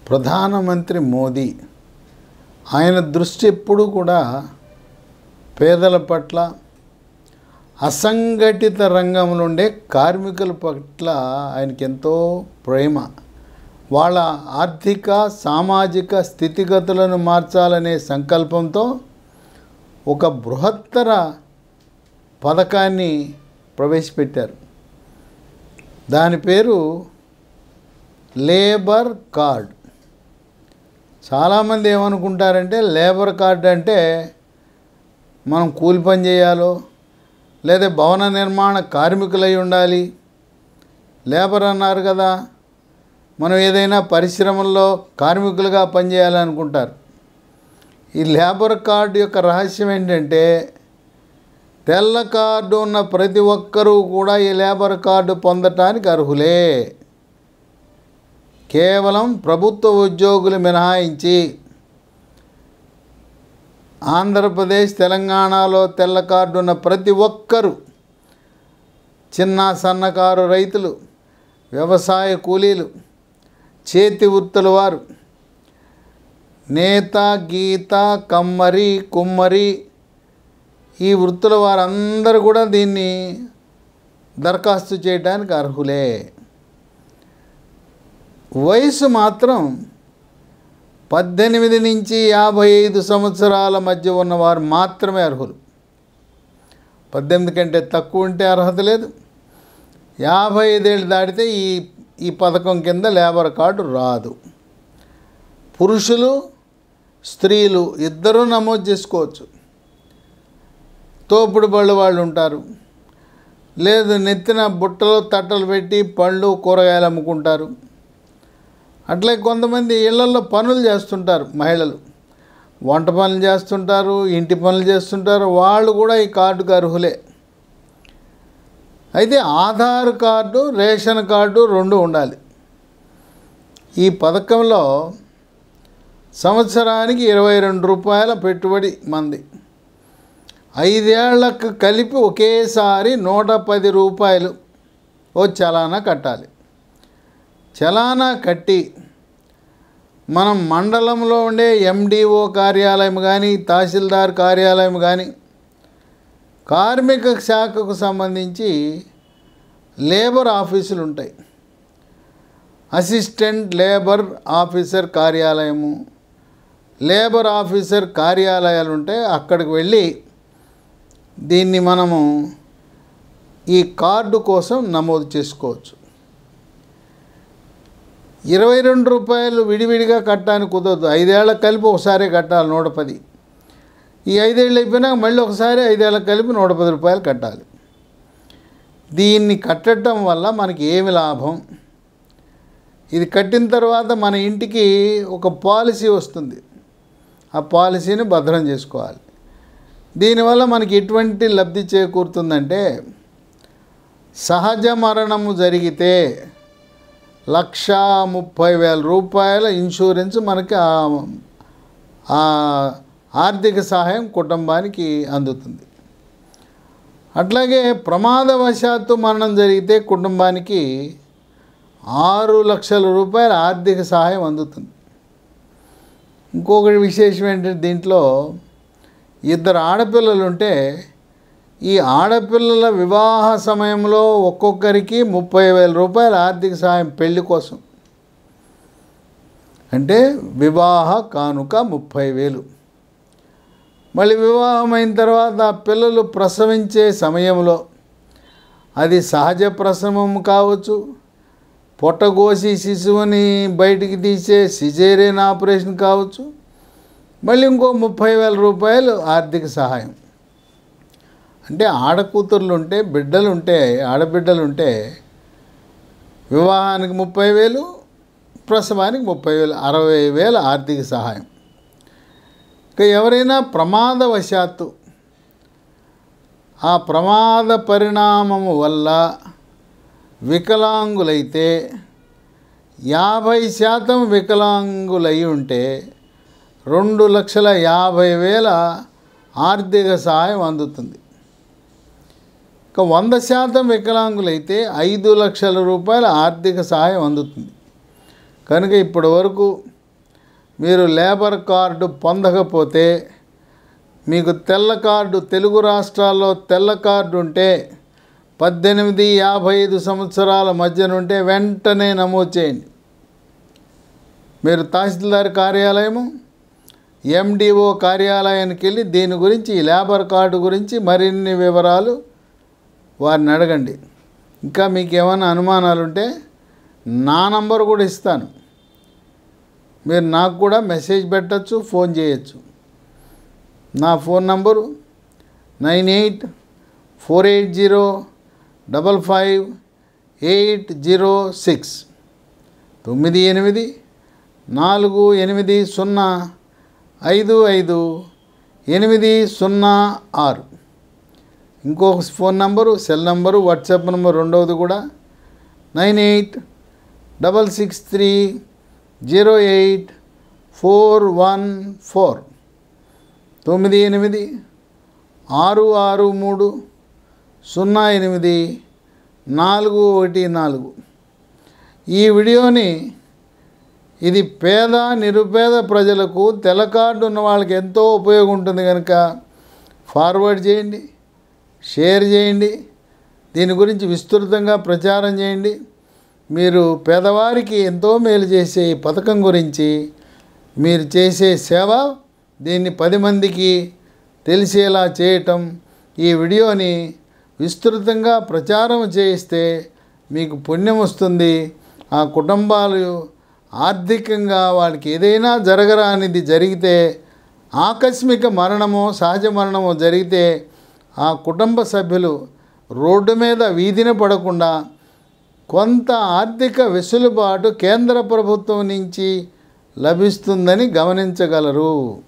ప్రధానమంత్రి మోదీ ఆయన దృష్టి ఎప్పుడూ కూడా పేదల పట్ల, అసంఘటిత రంగంలో ఉండే కార్మికుల పట్ల ఆయనకి ఎంతో ప్రేమ. వాళ్ళ ఆర్థిక సామాజిక స్థితిగతులను మార్చాలనే సంకల్పంతో ఒక బృహత్తర పథకాన్ని ప్రవేశపెట్టారు. దాని పేరు లేబర్ కార్డ్. చాలామంది ఏమనుకుంటారంటే లేబర్ కార్డ్ అంటే మనం కూలి పని చేయాలో లేదా భవన నిర్మాణ కార్మికులై ఉండాలి. లేబర్ అన్నారు కదా, మనం ఏదైనా పరిశ్రమల్లో కార్మికులుగా పనిచేయాలనుకుంటారు. ఈ లేబర్ కార్డు యొక్క రహస్యం ఏంటంటే తెల్ల కార్డు ఉన్న ప్రతి ఒక్కరూ కూడా ఈ లేబర్ కార్డు పొందటానికి అర్హులే. కేవలం ప్రభుత్వ ఉద్యోగులు మినహాయించి ఆంధ్రప్రదేశ్, తెలంగాణలో తెల్ల కార్డు ఉన్న ప్రతి ఒక్కరూ, చిన్న సన్నకారు రైతులు, వ్యవసాయ కూలీలు, చేతి వృత్తుల వారు, నేత, గీత, కమ్మరి, కుమ్మరి, ఈ వృత్తుల వారందరూ కూడా దీన్ని దరఖాస్తు చేయడానికి అర్హులే. వయసు మాత్రం 18 నుంచి 55 సంవత్సరాల మధ్య ఉన్నవారు మాత్రమే అర్హులు. 18 కంటే తక్కువ ఉంటే అర్హత లేదు. 55 ఏళ్ళు దాటితే ఈ పథకం కింద లేబర్ కార్డు రాదు. పురుషులు, స్త్రీలు ఇద్దరూ నమోదు చేసుకోవచ్చు. తోపుడు బళ్ళు వాళ్ళు ఉంటారు, లేదు నెత్తిన బుట్టలో తట్టలు పెట్టి పళ్ళు కూరగాయలు అమ్ముకుంటారు. అట్లే కొంతమంది ఇళ్లలో పనులు చేస్తుంటారు. మహిళలు వంట పనులు చేస్తుంటారు, ఇంటి పనులు చేస్తుంటారు. వాళ్ళు కూడా ఈ కార్డుకు అర్హులే. అయితే ఆధార్ కార్డు, రేషన్ కార్డు రెండు ఉండాలి. ఈ పథకంలో సంవత్సరానికి 22 రూపాయల పెట్టుబడి మంది. 5 ఏళ్లకు కలిపి ఒకేసారి 110 రూపాయలు ఓ చలానా కట్టాలి. చలానా కట్టి మనం మండలంలో ఉండే ఎండిఓ కార్యాలయం కానీ, తహసీల్దార్ కార్యాలయం కానీ, కార్మిక శాఖకు సంబంధించి లేబర్ ఆఫీసులు ఉంటాయి. అసిస్టెంట్ లేబర్ ఆఫీసర్ కార్యాలయము, లేబర్ ఆఫీసర్ కార్యాలయాలు ఉంటాయి. అక్కడికి వెళ్ళి దీన్ని మనము ఈ కార్డు కోసం నమోదు చేసుకోవచ్చు. 22 రూపాయలు విడివిడిగా కట్టడానికి కుదరదు. 5 ఏళ్ళకి కలిపి ఒకసారి కట్టాలి 110. ఈ 5 ఏళ్ళు అయిపోయినాక మళ్ళీ ఒకసారి 5 ఏళ్ళకి కలిపి 110 రూపాయలు కట్టాలి. దీన్ని కట్టడం వల్ల మనకి ఏమి లాభం? ఇది కట్టిన తర్వాత మన ఇంటికి ఒక పాలసీ వస్తుంది. ఆ పాలసీని భద్రం చేసుకోవాలి. దీనివల్ల మనకి ఎటువంటి లబ్ధి చేకూరుతుందంటే, సహజ మరణము జరిగితే 1,30,000 రూపాయల ఇన్సూరెన్స్ మనకి ఆ ఆర్థిక సహాయం కుటుంబానికి అందుతుంది. అట్లాగే ప్రమాదవశాత్తు మరణం జరిగితే కుటుంబానికి 6 లక్షల రూపాయల ఆర్థిక సహాయం అందుతుంది. ఇంకొకటి విశేషం ఏంటంటే, దీంట్లో 2 ఆడపిల్లలు ఉంటే ఈ ఆడపిల్లల వివాహ సమయంలో ఒక్కొక్కరికి 30,000 రూపాయల ఆర్థిక సహాయం పెళ్లి కోసం. అంటే వివాహ కానుక 30,000. మళ్ళీ వివాహం అయిన తర్వాత పిల్లలు ప్రసవించే సమయంలో, అది సహజ ప్రసవం కావచ్చు, పొట్టగోసి శిశువుని బయటికి తీసే సిజేరియన్ ఆపరేషన్ కావచ్చు, మళ్ళీ ఇంకో 30,000 రూపాయలు ఆర్థిక సహాయం. అంటే ఆడకూతుర్లు ఉంటే, బిడ్డలుంటే, ఆడబిడ్డలుంటే వివాహానికి 30,000, ప్రసవానికి 30,000, 60,000 ఆర్థిక సహాయం. ఇక ఎవరైనా ప్రమాదవశాత్తు ఆ ప్రమాద పరిణామము వల్ల వికలాంగులైతే 50% వికలాంగులై ఉంటే 2,50,000 ఆర్థిక సహాయం అందుతుంది. ఇక 100% వికలాంగులైతే 5 లక్షల రూపాయల ఆర్థిక సహాయం అందుతుంది. కనుక ఇప్పటి వరకు మీరు లేబర్ కార్డు పొందకపోతే, మీకు తెల్ల కార్డు, తెలుగు రాష్ట్రాల్లో తెల్ల కార్డు ఉంటే 18-55 సంవత్సరాల మధ్యనుంటే వెంటనే నమోదు చేయండి. మీరు తహసీల్దార్ కార్యాలయము, ఎండిఓ కార్యాలయానికి వెళ్ళి దీని గురించి, ఈ లేబర్ కార్డు గురించి మరిన్ని వివరాలు వారిని అడగండి. ఇంకా మీకు ఏమైనా అనుమానాలు ఉంటే నా నంబర్ కూడా ఇస్తాను, మీరు నాకు కూడా మెసేజ్ పెట్టచ్చు, ఫోన్ చేయొచ్చు. నా ఫోన్ నంబరు 9848055806 9848055806. ఇంకొక phone number, cell number, WhatsApp number రెండవది కూడా 9866308414 9866308414. ఈ వీడియోని ఇది పేద నిరుపేద ప్రజలకు, తెల్ల కార్డు ఉన్న వాళ్ళకి ఎంతో ఉపయోగం ఉంటుంది కనుక ఫార్వర్డ్ చేయండి, షేర్ చేయండి, దీని గురించి విస్తృతంగా ప్రచారం చేయండి. మీరు పేదవారికి ఎంతో మేలు చేసే ఈ పథకం గురించి, మీరు చేసే సేవ, దీన్ని 10 మందికి తెలిసేలా చేయటం, ఈ వీడియోని విస్తృతంగా ప్రచారం చేయిస్తే మీకు పుణ్యం వస్తుంది. ఆ కుటుంబాలు ఆర్థికంగా వాళ్ళకి ఏదైనా జరగరానిది జరిగితే, ఆకస్మిక మరణమో సహజ మరణమో జరిగితే ఆ కుటుంబ సభ్యులు రోడ్డు మీద వీధిన పడకుండా కొంత ఆర్థిక వెసులుబాటు కేంద్ర ప్రభుత్వం నుంచి లభిస్తుందని గమనించగలరు.